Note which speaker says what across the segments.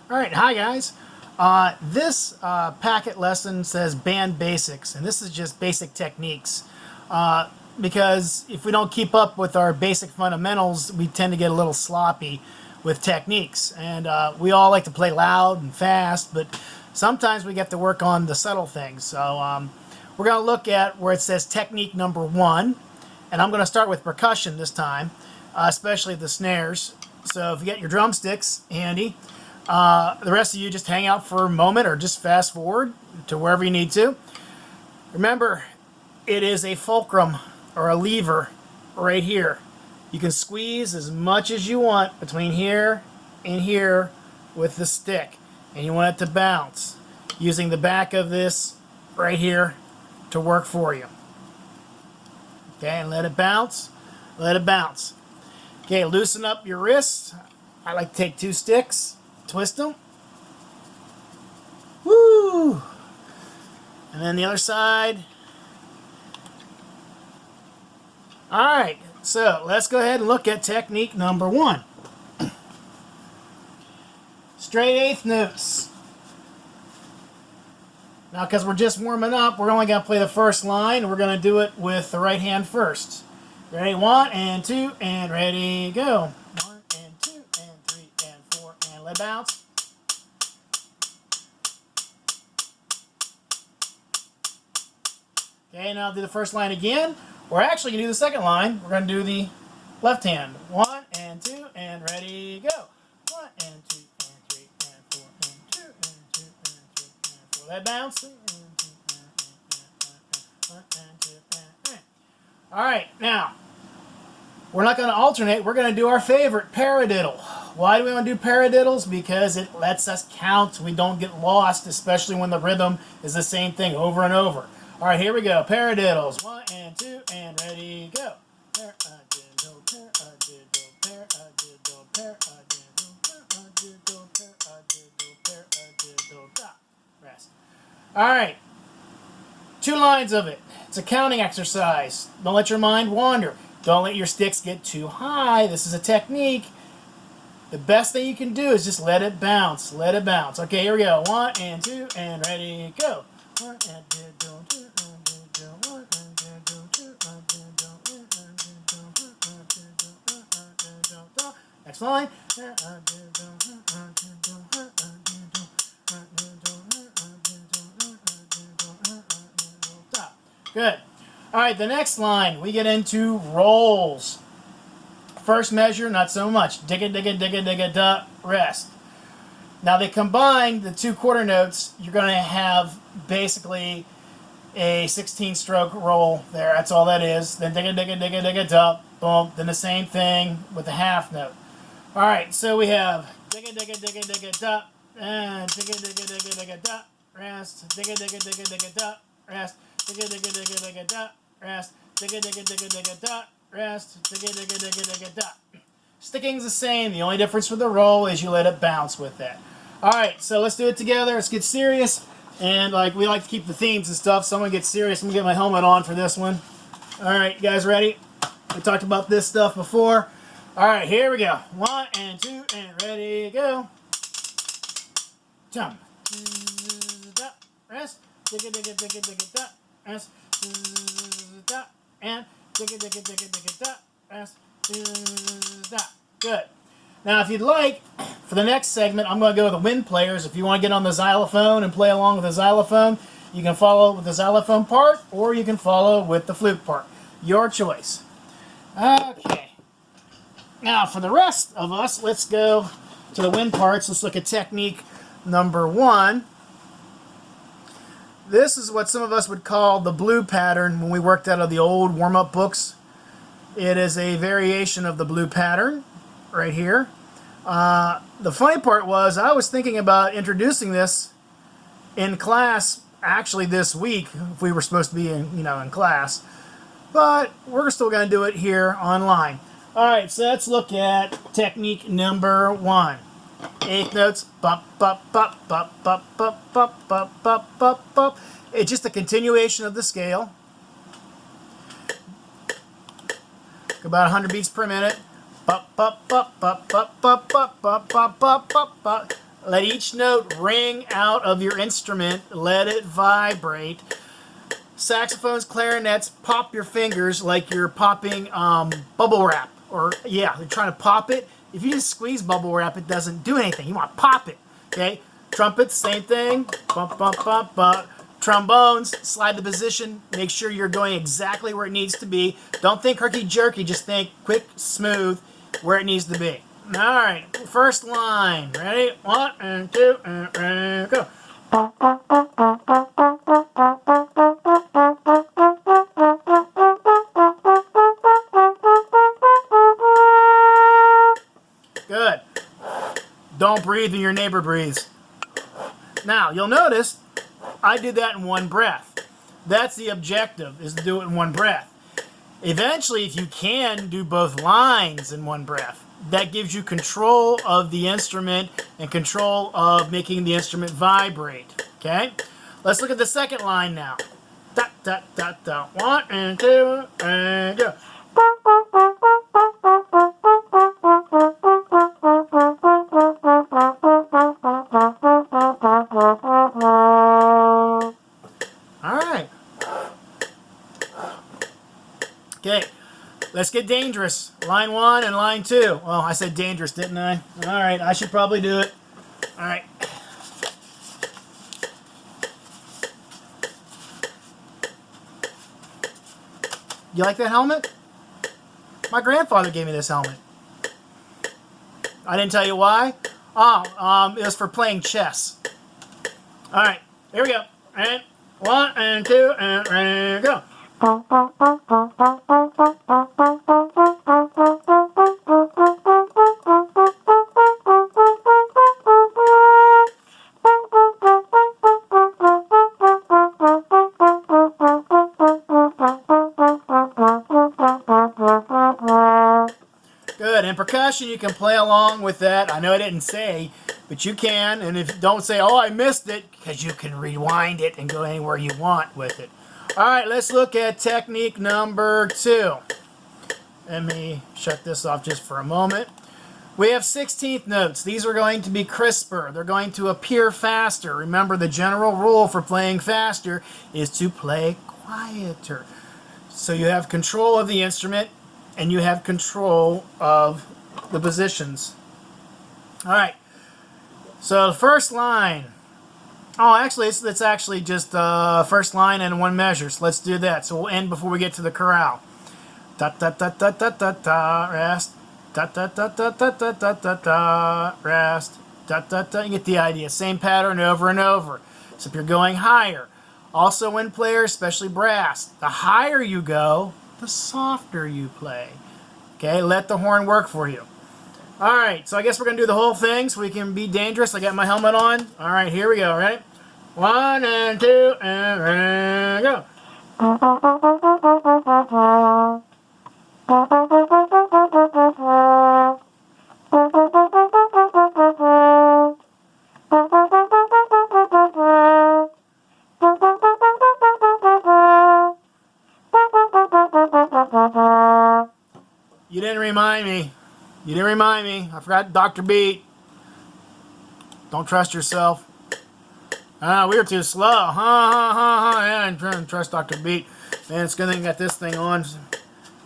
Speaker 1: All right, hi guys. This packet lesson says band basics, and this is just basic techniques. Because if we don't keep up with our basic fundamentals, we tend to get a little sloppy with techniques. And we all like to play loud and fast, but sometimes we get to work on the subtle things. So we're going to look at where it says technique number 1, and I'm going to start with percussion this time, especially the snares. So if you get your drumsticks handy, the rest of you just hang out for a moment or just fast forward to wherever you need to. Remember, it is a fulcrum or a lever right here. You can squeeze as much as you want between here and here with the stick. And you want it to bounce using the back of this right here to work for you. Okay, and let it bounce. Let it bounce. Okay, loosen up your wrists. I like to take 2 sticks, twist them. Woo! And then the other side. Alright, so let's go ahead and look at technique number 1. Straight eighth notes. Now, because we're just warming up, we're only going to play the first line. We're going to do it with the right hand first. Ready? 1 and 2 and ready, go. 1 and 2 and 3 and 4 and let bounce. Okay, now do the first line again. We're actually going to do the second line. We're going to do the left hand. 1 and 2 and ready, go. 1 and 2 and 3 and 4 and 2 and 2 and 3 and 4. Let bounce. All right, now we're not going to alternate. We're going to do our favorite, paradiddle. Why do we want to do paradiddles? Because it lets us count. We don't get lost, especially when the rhythm is the same thing over and over. All right, here we go. Paradiddles. 1 and 2 and ready, go. Paradiddle, paradiddle, paradiddle, paradiddle, paradiddle, paradiddle, paradiddle, dot. Rest. All right. 2 lines of it. It's a counting exercise. Don't let your mind wander. Don't let your sticks get too high. This is a technique. The best thing you can do is just let it bounce. Let it bounce. Okay, here we go. 1 and 2 and ready, go. 1 and 2 and 2 and 2 1 and 2 2 and 2 next line. Good. All right, the next line, we get into rolls. First measure, not so much. Digga, digga, digga, digga, da, rest. Now they combine the 2 quarter notes. You're going to have basically a 16-stroke roll there. That's all that is. Then digga, digga, digga, digga, da, boom. Then the same thing with the half note. All right, so we have digga, digga, digga, digga, da, and digga, digga, digga, digga, da, rest. Digga, digga, digga, digga, da, rest. Digga, digga, digga, digga, da, rest. Digga, digga, digga, digga, da, rest. Digga, digga, digga, digga, da. Sticking's the same. The only difference with the roll is you let it bounce with that. All right, so let's do it together. Let's get serious. And we like to keep the themes and stuff, so I'm going to get serious. I'm going to get my helmet on for this one. All right, you guys ready? We talked about this stuff before. All right, here we go. 1 and 2 and ready, go. Jump. Rest. Digga, digga, digga, digga, da. Rest. Da. And digga, digga, digga, digga, da. Rest. Da. Good. Now, if you'd like, for the next segment, I'm going to go with the wind players. If you want to get on the xylophone and play along with the xylophone, you can follow with the xylophone part, or you can follow with the flute part. Your choice. Okay. Now, for the rest of us, let's go to the wind parts. Let's look at technique number 1. This is what some of us would call the blue pattern when we worked out of the old warm-up books. It is a variation of the blue pattern right here. The funny part was I was thinking about introducing this in class actually this week if we were supposed to be in class, but we're still going to do it here online. All right, so let's look at technique number 1. Eighth notes, bump, bump, bump, bump, bump, bump, bump, bump, bump, bump, bump. It's just a continuation of the scale. About 100 beats per minute. Bump, bump, bump, bump, bump, bump, bump, bump, bump, bump, bump, bump. Let each note ring out of your instrument. Let it vibrate. Saxophones, clarinets, pop your fingers like you're popping bubble wrap. Or, yeah, you're trying to pop it. If you just squeeze bubble wrap, it doesn't do anything. You want to pop it, okay? Trumpets, same thing. Bump, bump, bump, bump. Trombones, slide the position. Make sure you're going exactly where it needs to be. Don't think herky-jerky. Just think quick, smooth, where it needs to be. All right, first line. Ready? 1 and 2 and go. Good. Don't breathe when your neighbor breathes. Now, you'll notice I did that in one breath. That's the objective, is to do it in one breath. Eventually, if you can, do both lines in one breath. That gives you control of the instrument and control of making the instrument vibrate. Okay? Let's look at the second line now. Da, da, da, da. 1 and 2 and go. Alright. Okay. Let's get dangerous. Line 1 and line 2. Well, I said dangerous, didn't I? Alright, I should probably do it. Alright. You like that helmet? My grandfather gave me this helmet. I didn't tell you why. Oh, it was for playing chess. Alright, here we go. And 1 and 2 and go. Good. And percussion, you can play along with that. I know I didn't say, but you can. And if don't say, oh, I missed it, because you can rewind it and go anywhere you want with it. All right, let's look at technique number 2. Let me shut this off just for a moment. We have 16th notes. These are going to be crisper. They're going to appear faster. Remember, the general rule for playing faster is to play quieter. So you have control of the instrument and you have control of the positions. All right. So the first line. Oh, actually, it's actually just first line and one measure. So let's do that. So we'll end before we get to the chorale. Da da da da da da da. Rest. Da da da da da da da da da. Rest. Da da da. You get the idea. Same pattern over and over. So if you're going higher. Also, wind players, especially brass, the higher you go, the softer you play. Okay, let the horn work for you. All right, so I guess we're going to do the whole thing so we can be dangerous. I got my helmet on. All right, here we go, ready? 1 and 2 and go. You didn't remind me. You didn't remind me. I forgot Dr. Beat. Don't trust yourself. We were too slow. Yeah, I didn't trust Dr. Beat. Man, it's good thing I got this thing on.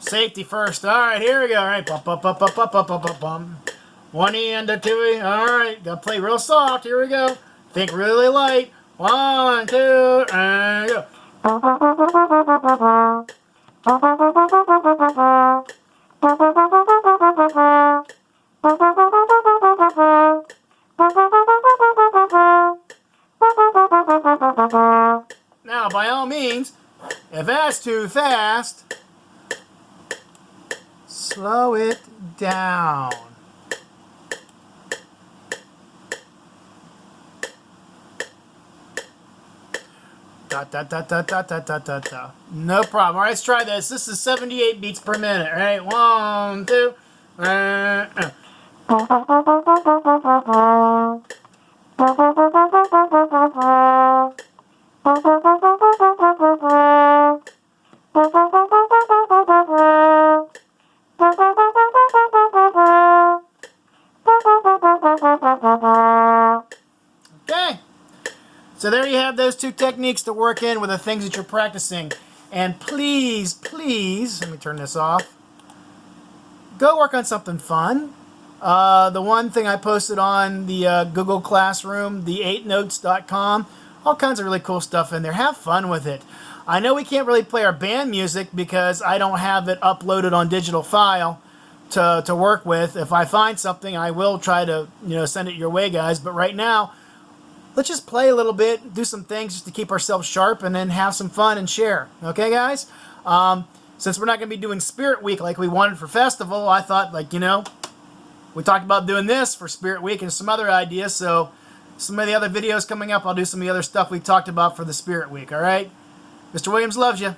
Speaker 1: Safety first. All right, here we go. All right, bump, bump, bump, bump, bump, bump, bump, bump, bump. 1 E and a 2 E. All right, gotta play real soft. Here we go. Think really light. 1, 2, and go. Now, by all means, if that's too fast, slow it down. Da, da, da, da, da, da, da, da, da. No problem. All right, let's try this. This is 78 beats per minute. All right, 1, 2. Okay. So there you have those two techniques to work in with the things that you're practicing. And please, please, let me turn this off. Go work on something fun. The one thing I posted on the Google Classroom, the 8notes.com, all kinds of really cool stuff in there. Have fun with it. I know we can't really play our band music because I don't have it uploaded on digital file to work with. If I find something, I will try to send it your way, guys. But right now, let's just play a little bit, do some things just to keep ourselves sharp, and then have some fun and share. Okay, guys? Since we're not going to be doing Spirit Week like we wanted for Festival, I thought, we talked about doing this for Spirit Week and some other ideas. So some of the other videos coming up, I'll do some of the other stuff we talked about for the Spirit Week. All right? Mr. Williams loves you.